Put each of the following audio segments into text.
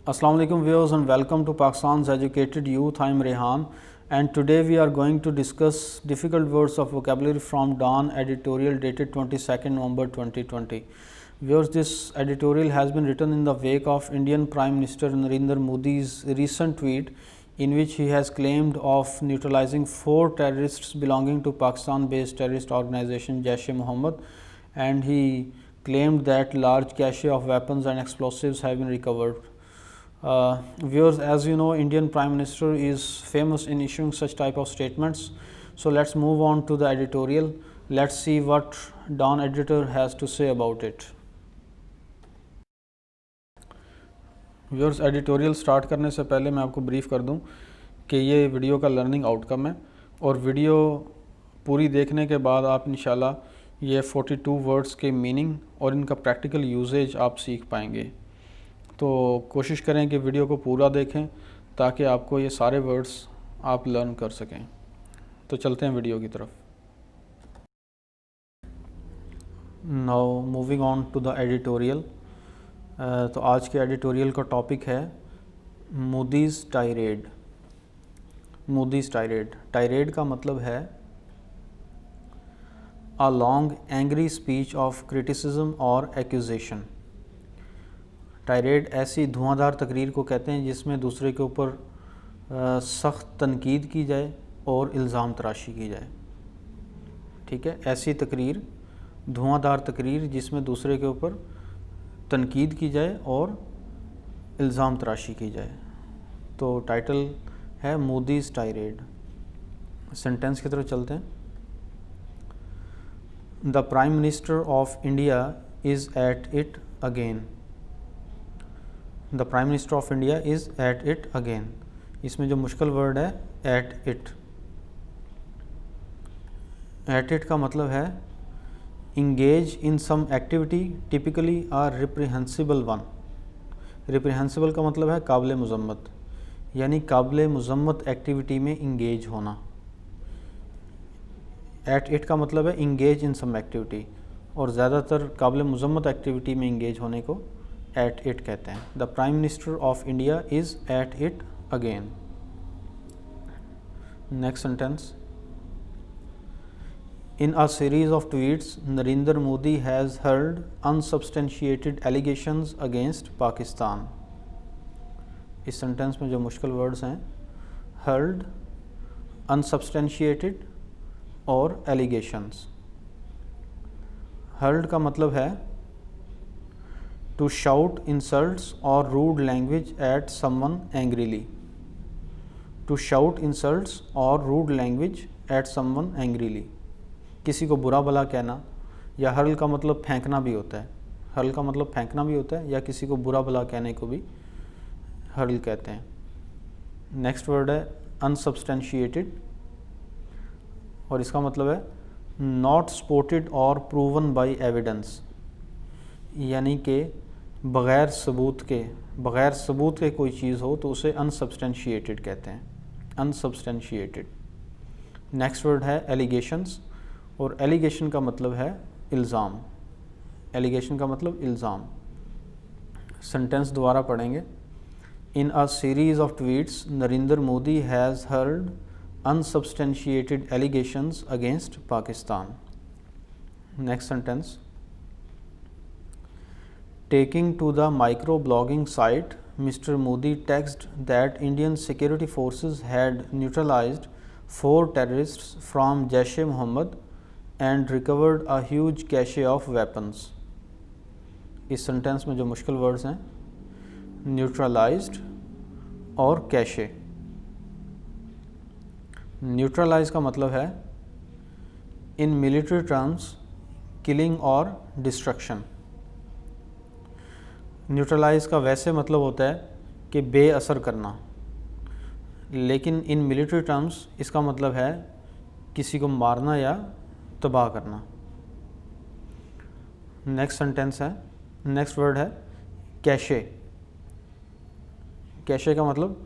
Assalamu alaikum viewers and welcome to Pakistan's Educated Youth. I am Rehan and today we are going to discuss difficult words of vocabulary from Dawn editorial dated 22nd November 2020. Viewers, this editorial has been written in the wake of Indian Prime Minister Narendra Modi's recent tweet in which he has claimed of neutralizing 4 terrorists belonging to Pakistan-based terrorist organization Jaish-e-Mohammed, and he claimed that large cache of weapons and explosives have been recovered. Viewers, as you know, Indian Prime Minister is famous in issuing such type of statements. So let's move on to the editorial. Let's see what Dawn editor has to say about it. Viewers, editorial start करने से पहले मैं आपको brief कर दूं कि ये video का लर्निंग आउटकम है और वीडियो पूरी देखने के बाद आप इंशाल्लाह ये 42 वर्ड्स के मीनिंग और इनका प्रैक्टिकल यूजेज आप सीख पाएंगे। तो कोशिश करें कि वीडियो को पूरा देखें ताकि आपको ये सारे वर्ड्स आप लर्न कर सकें। तो चलते हैं वीडियो की तरफ। Now moving on to the editorial. तो आज के एडिटोरियल का टॉपिक है Modi's tirade. Modi's tirade, tirade का मतलब है a long angry speech of criticism और एक्यूजेशन। टायरेड ऐसी धुआंधार तकरीर को कहते हैं जिसमें दूसरे के ऊपर सख्त तनकीद की जाए और इल्ज़ाम तराशी की जाए। ठीक है, ऐसी तकरीर, धुआंधार तकरीर जिसमें दूसरे के ऊपर तनकीद की जाए और इल्ज़ाम तराशी की जाए। तो टाइटल है मोदीज़ टायरेड। सेंटेंस की तरफ चलते हैं। The prime minister of India is at it again. The prime minister of India is at it again. इसमें जो मुश्किल वर्ड है एट इट। एट इट का मतलब है engage in some activity typically a reprehensible one. Reprehensible का मतलब है काबिल मज़म्मत, यानी काबिल मज़म्मत एक्टिविटी में इंगेज होना। एट इट का मतलब है इंगेज इन सम एक्टिविटी, और ज़्यादातर काबिल मज़म्मत एक्टिविटी में इंगेज होने को एट इट कहते हैं। The prime minister of India is at it again. Next sentence. In a series of tweets, Narendra Modi has hurled unsubstantiated allegations against Pakistan. इस सेंटेंस में जो मुश्किल वर्ड्स हैं hurled, unsubstantiated और allegations। hurled का मतलब है to shout insults or rude language at someone angrily. To shout insults or rude language at someone angrily. किसी को बुरा भला कहना, या हर्ल का मतलब फेंकना भी होता है। हर्ल का मतलब फेंकना भी होता है या किसी को बुरा भला कहने को भी हर्ल कहते हैं। नेक्स्ट वर्ड है अनसब्सटेंशिएटेड, और इसका मतलब है नॉट सपोर्टेड और प्रूवन बाय एविडेंस, यानी कि बग़ैर सबूत के कोई चीज़ हो तो उसे अनसब्सटेंशिएटेड कहते हैं। अनसब्सटेंशिएटेड। नेक्स्ट वर्ड है एलिगेशंस, और एलिगेशन का मतलब है इल्ज़ाम। एलिगेशन का मतलब इल्ज़ाम। सेंटेंस दोबारा पढ़ेंगे। In a series of tweets Narendra Modi has hurled unsubstantiated allegations against Pakistan. Next sentence. Taking to the micro blogging site, mister Modi texted that Indian security forces had neutralised 4 terrorists from Jaish-e-Mohammed and recovered a huge cache of weapons. इस sentence में जो मुश्किल words हैं neutralised और cache. Neutralise का मतलब है in military terms killing और डिस्ट्रक्शन। न्यूट्रलाइज का वैसे मतलब होता है कि बेअसर करना, लेकिन इन मिलिट्री टर्म्स इसका मतलब है किसी को मारना या तबाह करना। नेक्स्ट सेंटेंस है, नेक्स्ट वर्ड है कैशे। कैशे का मतलब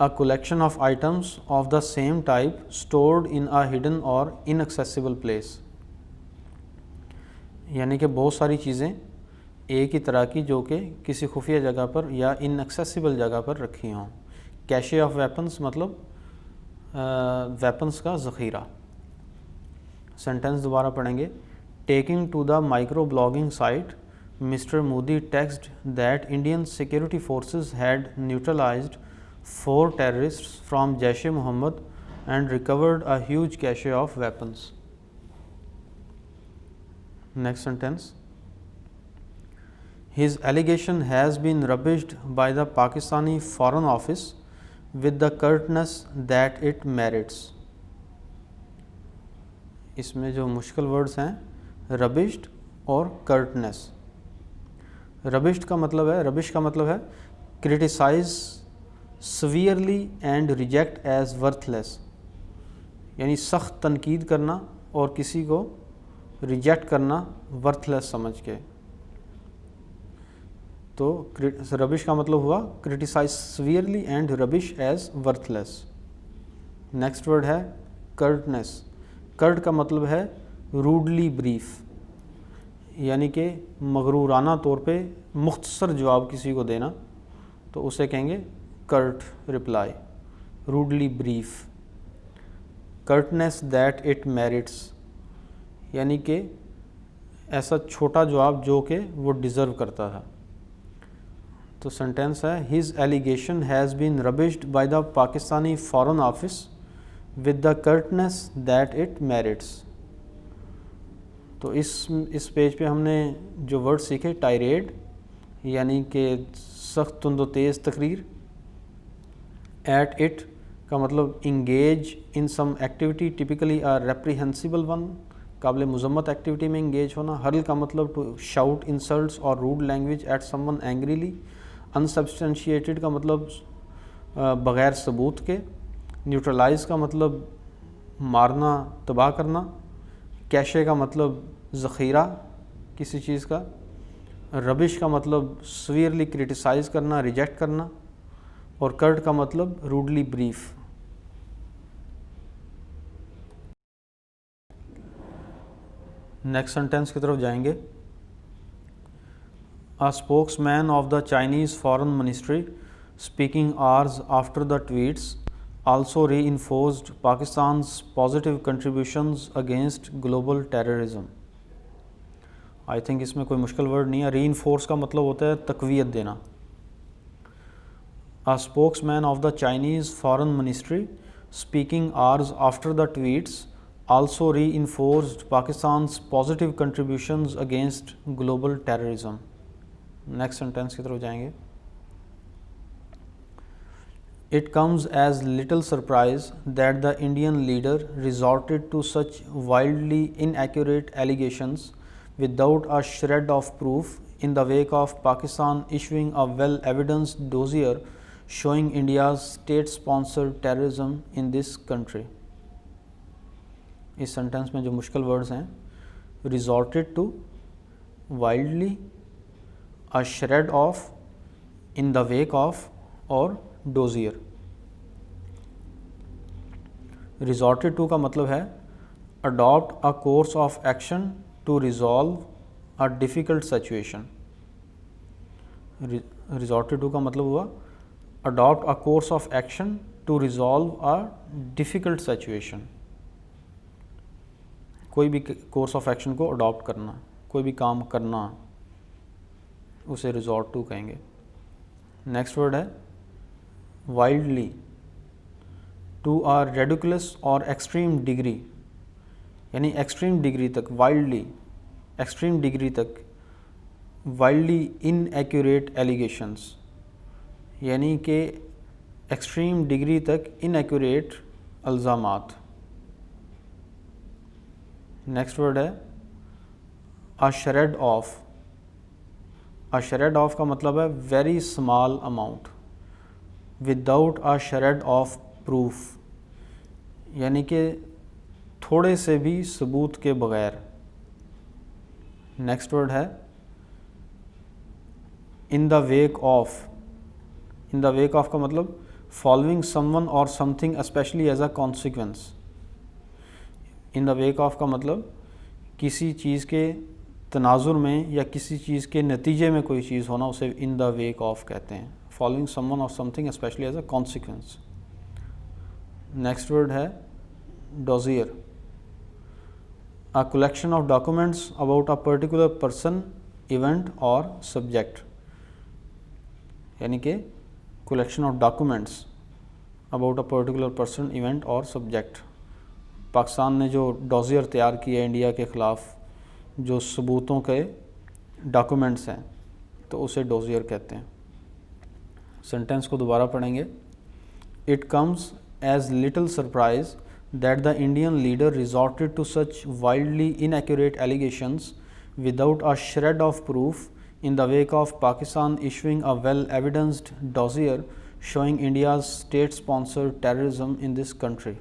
a collection of items of the same type stored in a hidden और इनएक्सेसिबल प्लेस, यानी कि बहुत सारी चीज़ें एक ही तरह की जो कि किसी खुफिया जगह पर या इनएक्सेसिबल जगह पर रखी हों। कैशे ऑफ वेपन्स मतलब वेपन्स का ज़ख़ीरा। सेंटेंस दोबारा पढ़ेंगे। Taking to the micro blogging site, mister Modi text that Indian security forces had neutralised 4 terrorists from Jaish-e-Mohammed and recovered a huge cache of weapons. Next sentence. His allegation has been rubbished by the Pakistani Foreign Office with the curtness that it merits. इसमें जो मुश्किल words हैं रबिश्ड और कर्टनेस। रबिश्ड का मतलब है, rubbish का मतलब है criticise severely and reject as worthless, यानी सख्त तनकीद करना और किसी को रिजेक्ट करना वर्थलेस समझ के। तो रबिश का मतलब हुआ criticise severely and rubbish as worthless. Next word है कर्टनेस। कर्ट का मतलब है रूडली ब्रीफ, यानी कि मगरूराना तौर पे मुख्तसर जवाब किसी को देना, तो उसे कहेंगे curt reply, rudely brief. Curtness that it merits, यानी कि ऐसा छोटा जवाब जो कि वो डिज़र्व करता था। तो सेंटेंस है his allegation has been rubbished by the Pakistani foreign office with the curtness that it merits. तो इस पेज पे हमने जो वर्ड सीखे, टायरेड यानी कि सख्त तुंदो तेज़ तकरीर, एट इट का मतलब engage in some activity typically a reprehensible one, काबिल मजम्मत एक्टिविटी में इंगेज होना। हर्ल का मतलब टू शाउट इंसल्ट्स और rude language at someone angrily. Unsubstantiated का मतलब बग़ैर सबूत के। न्यूट्रलाइज का मतलब मारना, तबाह करना। कैशे का मतलब ज़ख़ीरा किसी चीज़ का। रबिश का मतलब सवियरली क्रिटिसाइज़ करना, रिजेक्ट करना। और कर्ट का मतलब रूडली ब्रीफ। नेक्स्ट सेंटेंस की तरफ जाएंगे। A spokesman of the Chinese Foreign Ministry, speaking hours after the tweets, also reinforced Pakistan's positive contributions against global terrorism. I think इसमें कोई मुश्किल वर्ड नहीं है। reinforce का मतलब होता है तक़वियत देना। A spokesman of the Chinese Foreign Ministry, speaking hours after the tweets, also reinforced Pakistan's positive contributions against global terrorism. Next sentence की तरफ जाएंगे। It comes as little surprise that the Indian leader resorted to such wildly inaccurate allegations without a shred of proof in the wake of Pakistan issuing a well-evidenced dossier showing India's state-sponsored terrorism in this country. इस sentence में जो मुश्किल words हैं, resorted to, wildly, a shred of, in the wake of और dossier। resorted to का मतलब है adopt a course of action to resolve a difficult situation। resorted to का मतलब हुआ adopt a course of action to resolve a difficult situation। कोई भी course of action को adopt करना, कोई भी काम करना, उसे रिजॉर्ट टू कहेंगे। नेक्स्ट वर्ड है वाइल्डली, टू आर रेडिकुलस और एक्सट्रीम डिग्री, यानी एक्सट्रीम डिग्री तक। वाइल्डली एक्सट्रीम डिग्री तक। वाइल्डली इनएक्यूरेट एलिगेशंस, यानी कि एक्सट्रीम डिग्री तक इनएक्यूरेट इल्ज़ामात। नेक्स्ट वर्ड है a shred of. A shred of का मतलब है very small amount, without a shred of proof, यानी कि थोड़े से भी सबूत के बगैर। नेक्स्ट वर्ड है in the wake of. In the wake of का मतलब फॉलोइंग समवन और something especially as a consequence. In the wake of का मतलब किसी चीज़ के तनाजुर में या किसी चीज़ के नतीजे में कोई चीज़ होना उसे इन द वेक ऑफ कहते हैं. फॉलोइंग समवन और something especially as a consequence. Next word है dossier. A collection of documents about a particular person, event or subject. यानी कि collection of documents about a particular person, event or subject. Pakistan ने जो dossier तैयार किया India के ख़िलाफ़, जो सबूतों के डॉक्यूमेंट्स हैं, तो उसे डोजियर कहते हैं. सेंटेंस को दोबारा पढ़ेंगे. It comes as little surprise that the Indian leader resorted to such wildly inaccurate allegations without a shred of proof in the wake of Pakistan issuing a well-evidenced dossier showing India's state-sponsored terrorism in this country.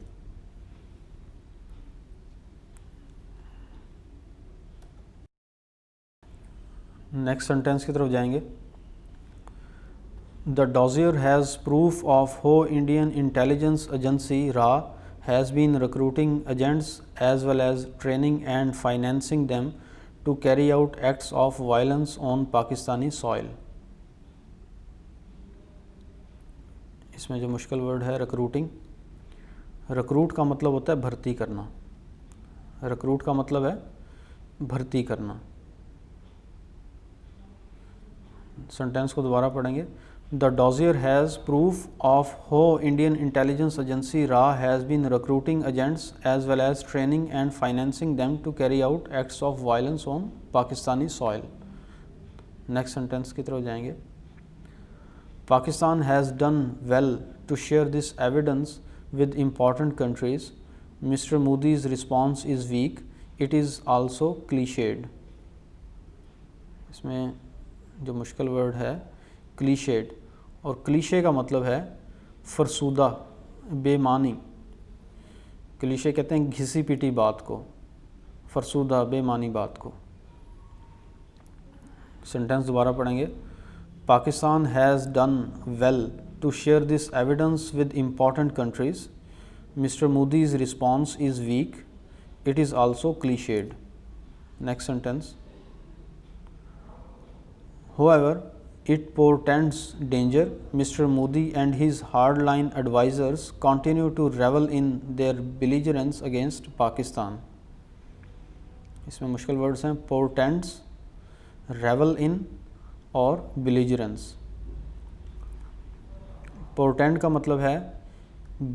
Next sentence की तरफ जाएंगे. The dossier has proof of how Indian intelligence agency RA has been recruiting agents as well as training and financing them to carry out acts of violence on Pakistani soil. इसमें जो मुश्किल word है recruiting. Recruit का मतलब होता है भर्ती करना. रिक्रूट का मतलब है भर्ती करना. सेंटेंस को दोबारा पढ़ेंगे. The dossier has proof of how Indian intelligence agency RA has been recruiting agents as well as training and financing them to carry out acts of violence on Pakistani soil. Next sentence की तरफ जाएंगे. Pakistan has done well to share this evidence with important countries. Mr. Modi's response is weak. It is also cliched. इसमें जो मुश्किल word है clichéd, और cliché का मतलब है फरसूदा, बेमानी. क्लीशे कहते हैं घिसी पिटी बात को, फरसूदा बेमानी बात को. सेंटेंस दोबारा पढ़ेंगे. Pakistan has done well to share this evidence with important countries. Mister Modi's response is weak. It is also clichéd. Next sentence. However, it portends danger. Mr. Modi and his hardline advisers continue to revel in their belligerence against Pakistan. इसमें मुश्किल words हैं portends, revel in और belligerence. Portend का मतलब है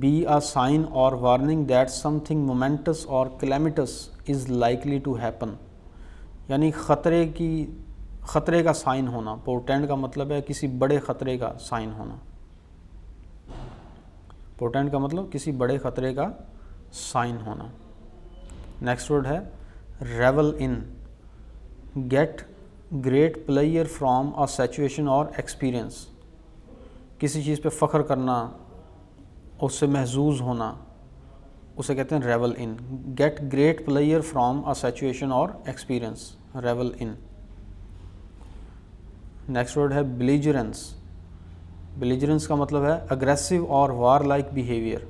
be a sign or warning that something momentous or calamitous is likely to happen. यानी ख़तरे का साइन होना. पोर्टेंड का मतलब है किसी बड़े ख़तरे का साइन होना. पोर्टेंड का मतलब किसी बड़े ख़तरे का साइन होना. नेक्स्ट वर्ड है revel in. Get great player from a situation और एक्सपीरियंस. किसी चीज़ पे फ़ख्र करना, उससे महजूज होना, उसे कहते हैं revel in. Get great player from a situation और experience, revel in. Next word है बिलीजरेंस. बिलीजरेंस का मतलब है अग्रेसिव और वार लाइक बिहेवियर.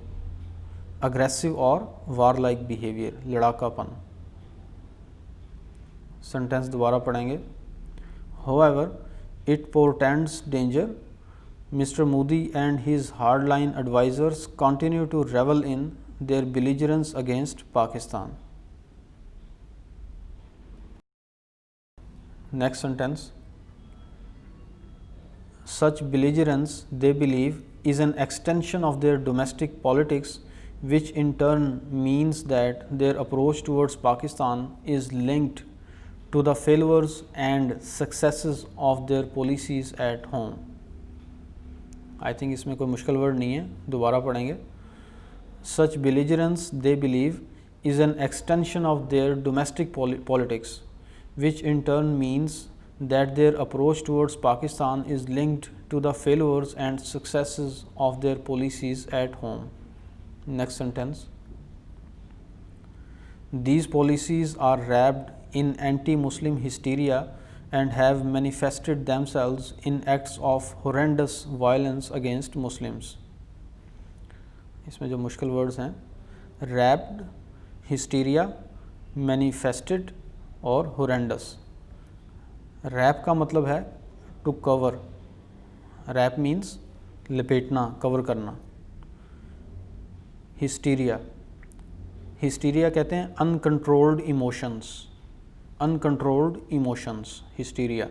अग्रेसिव और वार लाइक बिहेवियर, लड़ाकापन. सेंटेंस दोबारा पढ़ेंगे. However, it portends danger. Mr. Modi and his hardline advisors continue to revel in their belligerence against Pakistan. Next sentence. Such belligerence, they believe, is an extension of their domestic politics, which in turn means that their approach towards Pakistan is linked to the failures and successes of their policies at home. I think इसमें कोई मुश्किल word नहीं है, दोबारा पढ़ेंगे. Such belligerence, they believe, is an extension of their domestic politics, which in turn means that their approach towards Pakistan is linked to the failures and successes of their policies at home. Next sentence. These policies are wrapped in anti-Muslim hysteria and have manifested themselves in acts of horrendous violence against Muslims. इसमें जो मुश्किल words हैं wrapped, hysteria, manifested और horrendous. Wrap का मतलब है to cover, wrap means लपेटना, cover करना। हिस्टीरिया, हिस्टीरिया कहते हैं uncontrolled emotions, uncontrolled emotions hysteria,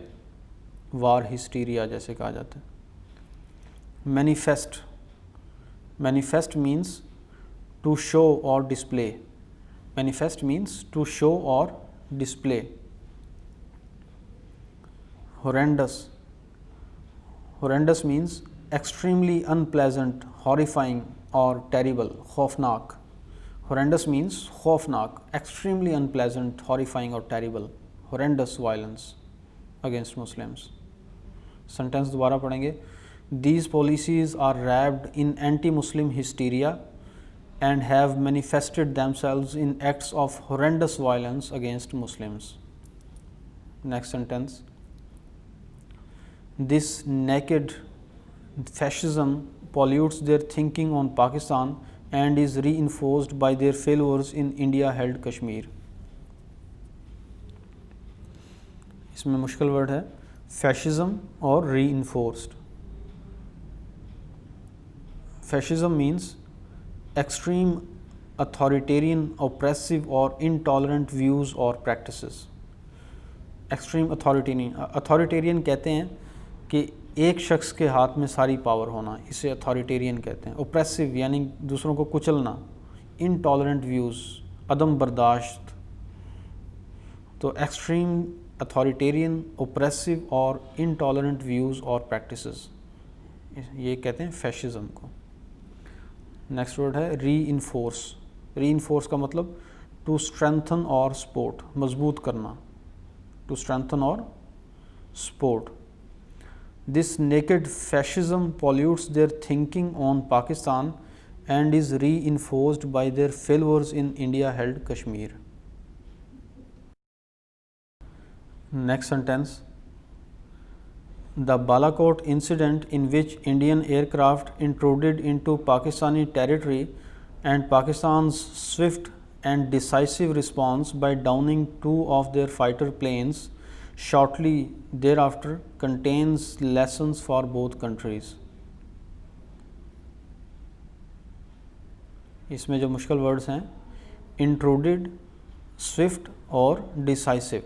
war hysteria जैसे कहा जाता है। Manifest, manifest means to show और display, manifest means to show और display. horrendous, horrendous means extremely unpleasant, horrifying or terrible, खौफनाक। horrendous means खौफनाक, extremely unpleasant, horrifying or terrible, horrendous violence against Muslims। Sentence दोबारा पढ़ेंगे। These policies are wrapped in anti-Muslim hysteria and have manifested themselves in acts of horrendous violence against Muslims। Next sentence, this naked fascism pollutes their thinking on Pakistan and is reinforced by their followers in India held Kashmir। इसमें मुश्किल word है fascism और reinforced। Fascism means extreme authoritarian, oppressive or intolerant views or practices। Extreme authoritarian कहते हैं कि एक शख्स के हाथ में सारी पावर होना, इसे अथॉरिटेरियन कहते हैं। ओप्रेसिव यानी दूसरों को कुचलना। इनटॉलरेंट व्यूज़, अदम बर्दाश्त। तो एक्सट्रीम अथॉरिटेरियन, ओप्रेसिव और इनटॉलरेंट व्यूज़ और प्रैक्टिसेस, ये कहते हैं फैशिज्म को। नेक्स्ट वर्ड है री इन्फोर्स। री इन्फोर्स का मतलब टू स्ट्रेंथन और सपोर्ट, मजबूत करना, टू स्ट्रेंथन और support. This naked fascism pollutes their thinking on Pakistan and is reinforced by their followers in India held Kashmir। Next sentence, the Balakot incident in which Indian aircraft intruded into Pakistani territory and Pakistan's swift and decisive response by downing 2 of their fighter planes shortly thereafter contains lessons for both countries। इसमें जो मुश्किल words हैं intruded, swift और decisive.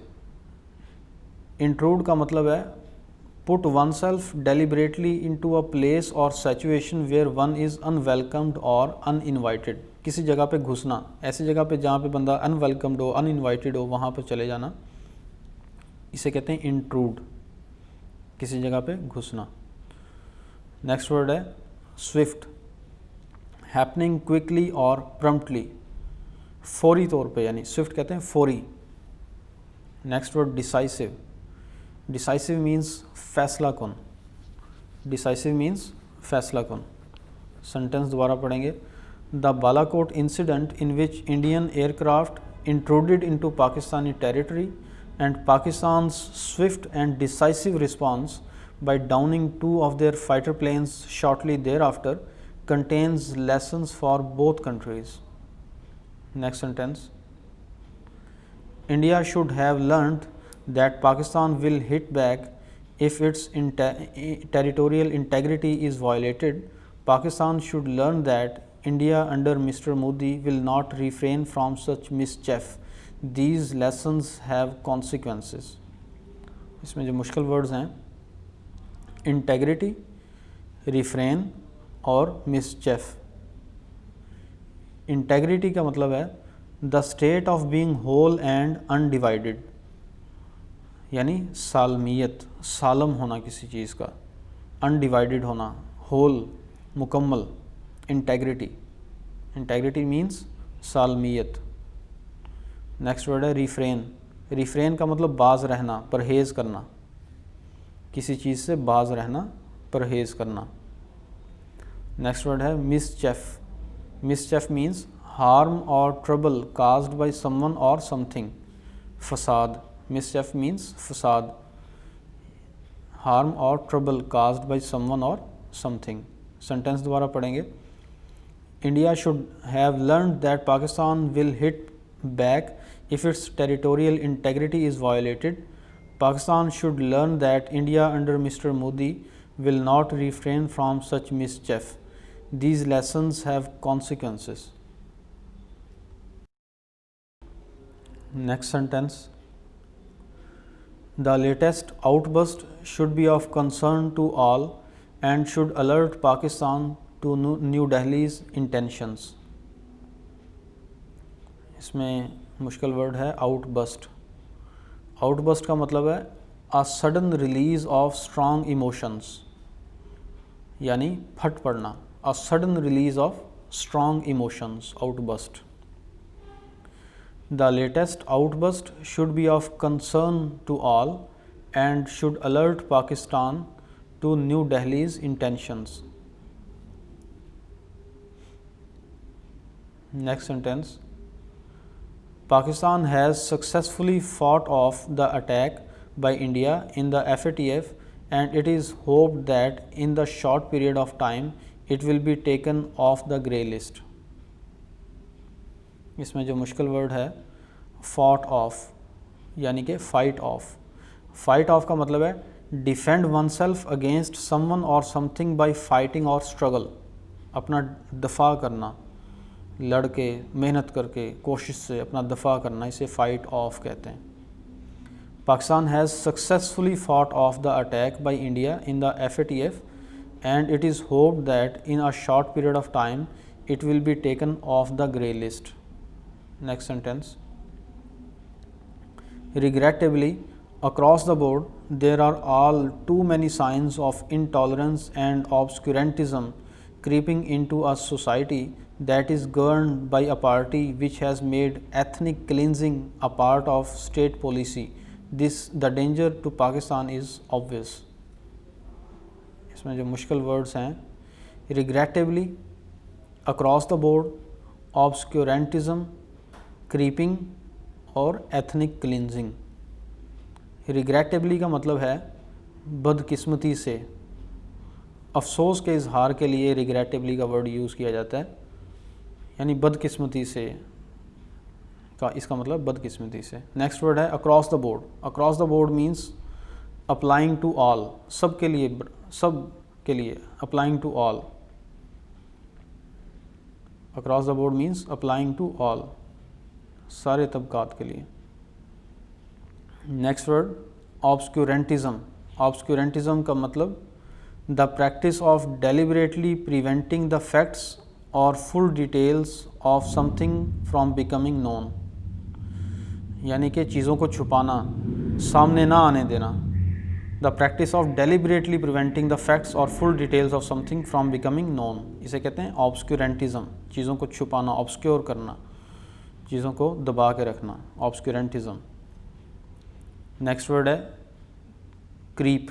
Intrude का मतलब है put oneself deliberately into a place और situation where one is unwelcomed और अनइनवाइटेड। किसी जगह पे घुसना, ऐसी जगह पे जहाँ पे बंदा अनवेलकम्ड हो, अनइनवाइटेड हो, वहाँ पे चले जाना, इसे कहते हैं इंट्रूड, किसी जगह पे घुसना। नेक्स्ट वर्ड है स्विफ्ट, हैपनिंग क्विकली और प्रम्प्टली, फौरी तौर पे, यानी स्विफ्ट कहते हैं फौरी। Next word decisive. Decisive means फैसला कुन, डिसाइसिव मीन्स फैसला कुन। सेंटेंस दोबारा पढ़ेंगे। The Balakot incident in which Indian aircraft intruded into Pakistani territory and Pakistan's swift and decisive response by downing 2 of their fighter planes shortly thereafter contains lessons for both countries। Next sentence, India should have learned that Pakistan will hit back if its territorial integrity is violated. Pakistan should learn that India under Mr. Modi will not refrain from such mischief। These lessons have consequences। इसमें जो मुश्किल words हैं integrity, refrain और मिसचेफ। Integrity का मतलब है the state of being whole and undivided, यानी सालमियत, सालम होना किसी चीज़ का, अनडिवाइडेड होना, होल, मुकम्मल, इंटेग्रिटी। इंटेग्रिटी मीन्स सालमियत। नेक्स्ट वर्ड है रिफ्रेन। रिफ्रेन का मतलब बाज रहना, परहेज़ करना, किसी चीज़ से बाज रहना, परहेज़ करना। नेक्स्ट वर्ड है मिसचेफ। मिसचेफ मीन्स हार्म और ट्रबल काज्ड बाय समवन और समथिंग, फसाद। मिसचेफ मीन्स फसाद, हार्म और ट्रबल काज्ड बाय समवन और समथिंग। सेंटेंस दोबारा पढ़ेंगे। India should have learned that Pakistan will hit back if its territorial integrity is violated. Pakistan should learn that India under Mr. Modi will not refrain from such mischief. These lessons have consequences. Next sentence. The latest outburst should be of concern to all and should alert Pakistan to New Delhi's intentions. इसमें मुश्किल word है outburst. Outburst का मतलब है a sudden release of strong emotions, यानी फट पड़ना. A sudden release of strong emotions, outburst. The latest outburst should be of concern to all and should alert Pakistan to New Delhi's intentions. Next sentence. Pakistan has successfully fought off the attack by India in the FATF and it is hoped that in the short period of time it will be taken off the grey list. इसमें जो मुश्किल word है fought of, यानी कि fight of. Fight of का मतलब है defend one self against someone और समथिंग बाय फाइटिंग और स्ट्रगल. अपना दफा करना, लड़ के, मेहनत करके, कोशिश से अपना दफा करना, इसे फाइट ऑफ कहते हैं. Pakistan has successfully fought of the attack by India in the FATF and it is hoped that in a short period of time it will be taken off the grey list. Next sentence. Regrettably, across the board, there are all too many signs of intolerance and obscurantism creeping into a society that is governed by a party which has made ethnic cleansing a part of state policy. The danger to Pakistan is obvious. इसमें जो मुश्किल words हैं regrettably, across the board, obscurantism, creeping और ethnic cleansing. रिग्रेटेबली का मतलब है बदकिस्मती से. अफसोस के इजहार के लिए रिग्रेटेबली का वर्ड यूज़ किया जाता है, यानी बदकिस्मती से का इसका मतलब बदकिस्मती से. नेक्स्ट वर्ड है across the board. Across the board means applying to all, सब के लिए, सब के लिए. Applying to all. Across the board means applying to all, सारे तबकात के लिए. Next word ऑब्सक्यूरेंटिज्म. ऑब्सक्यूरेंटिज्म का मतलब the practice of deliberately preventing the facts और full details of something from becoming known, यानी कि चीज़ों को छुपाना, सामने ना आने देना. The practice of deliberately preventing the facts और full details of something from becoming known, इसे कहते हैं ऑब्सक्यूरेंटिज्म. चीज़ों को छुपाना, ऑब्सक्योर करना, चीज़ों को दबा के रखना, ऑब्सक्यूरेंटिज्म. नेक्स्ट वर्ड है क्रीप.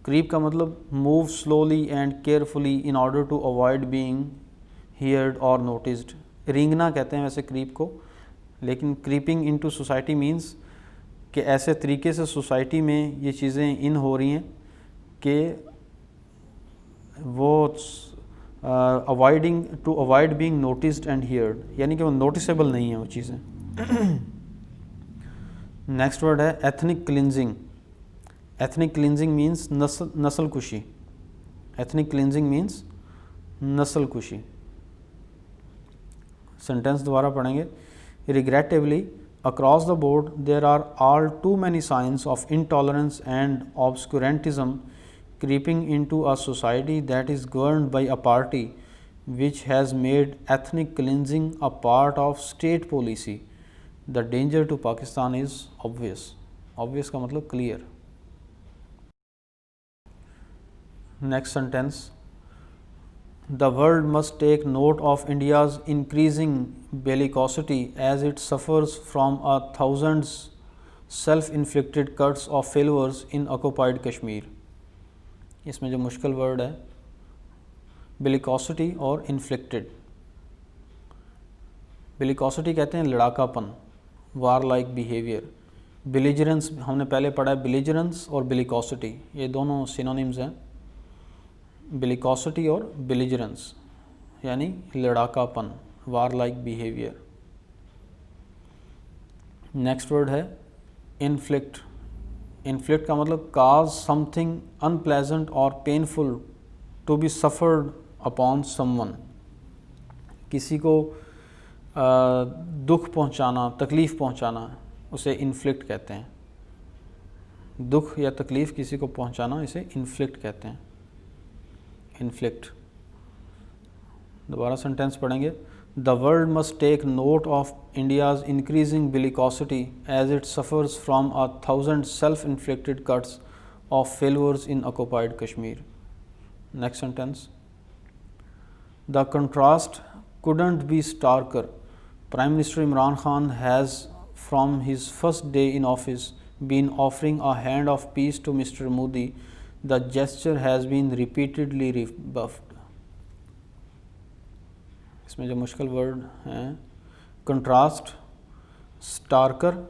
क्रीप का मतलब move slowly and carefully in order to avoid being heard और नोटिस्ड. रेंगना कहते हैं वैसे क्रीप को, लेकिन क्रीपिंग इनटू सोसाइटी मींस कि ऐसे तरीके से सोसाइटी में ये चीज़ें इन हो रही हैं कि वो avoiding to avoid being noticed and heard, यानी कि वो नोटिसेबल नहीं है वो चीज़ें. नेक्स्ट वर्ड है ethnic cleansing. Ethnic cleansing means नस्ल कुशी. एथनिक क्लिनजिंग मीन्स नस्ल कुशी. सेंटेंस दोबारा पढ़ेंगे. रिग्रेटेबली across the board there are all too many signs of intolerance and obscurantism creeping into a society that is governed by a party which has made ethnic cleansing a part of state policy. The danger to Pakistan is obvious. Obvious का मतलब clear. Next sentence. The world must take note of India's increasing bellicosity as it suffers from a thousands self-inflicted cuts of failures in occupied Kashmir. इसमें जो मुश्किल word है bellicosity और inflicted. bellicosity कहते हैं लड़ाकापन, warlike behavior. belligerence हमने पहले पढ़ा है, belligerence और bellicosity ये दोनों synonyms हैं. bellicosity और belligerence यानी लड़ाकापन, warlike behavior. नेक्स्ट वर्ड है inflict. इन्फ्लिक्ट का मतलब काज समथिंग अनप्लेजेंट और painful to be suffered upon someone, किसी को दुख पहुंचाना, तकलीफ़ पहुंचाना, उसे इन्फ्लिक्ट कहते हैं। दुख या तकलीफ़ किसी को पहुंचाना इसे इन्फ्लिक्ट कहते हैं, इन्फ्लिक्ट। दोबारा सेंटेंस पढ़ेंगे। The world must take note of India's increasing bellicosity as it suffers from 1,000 self inflicted cuts of failures in occupied Kashmir. Next sentence. The contrast couldn't be starker. Prime Minister Imran Khan has, from his first day in office, been offering a hand of peace to Mr. Modi. The gesture has been repeatedly rebuffed. इसमें जो मुश्किल word हैं contrast, स्टार्कर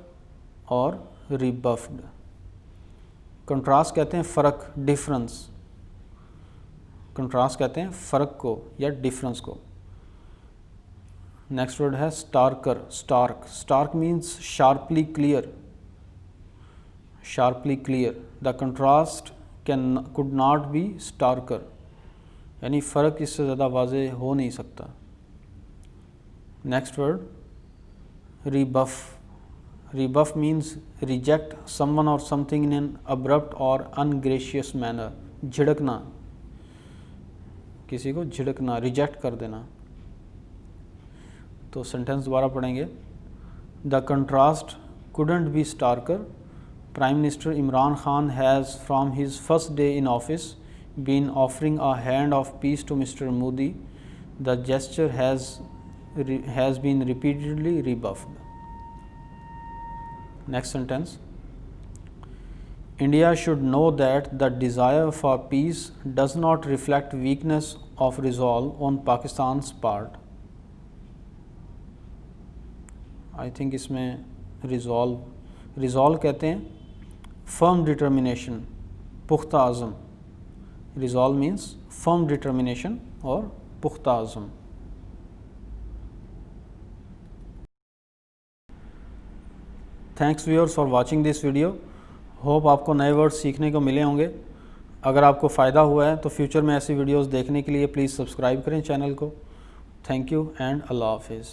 और रिबफ्ड। Contrast कहते हैं फ़र्क, difference. Contrast कहते हैं फ़र्क को या डिफरेंस को। नेक्स्ट वर्ड है starker, stark. Stark means sharply clear, sharply clear. The contrast could not be starker, यानी फ़र्क इससे ज़्यादा वाज़ेह हो नहीं सकता। Next word rebuff. Rebuff means reject someone और समथिंग इन एन अब्रप्ट और अनग्रेशियस मैनर। झिड़कना, किसी को झिड़कना, रिजेक्ट कर देना। तो सेंटेंस दोबारा पढ़ेंगे। The contrast couldn't be starker. Prime minister Imran Khan has from his first day in office been offering a hand of peace to mister Modi. The gesture has been repeatedly rebuffed. Next sentence. India should know that the desire for peace does not reflect weakness of resolve on Pakistan's part. I think इसमें resolve कहते हैं firm determination, पुख्ता आज़म। Resolve means firm determination और पुख्ता आज़म। Thanks viewers for watching this video. Hope आपको नए वर्ड सीखने को मिले होंगे। अगर आपको फ़ायदा हुआ है तो फ्यूचर में ऐसी वीडियोस देखने के लिए प्लीज़ सब्सक्राइब करें चैनल को। थैंक यू एंड अल्लाह हाफिज़।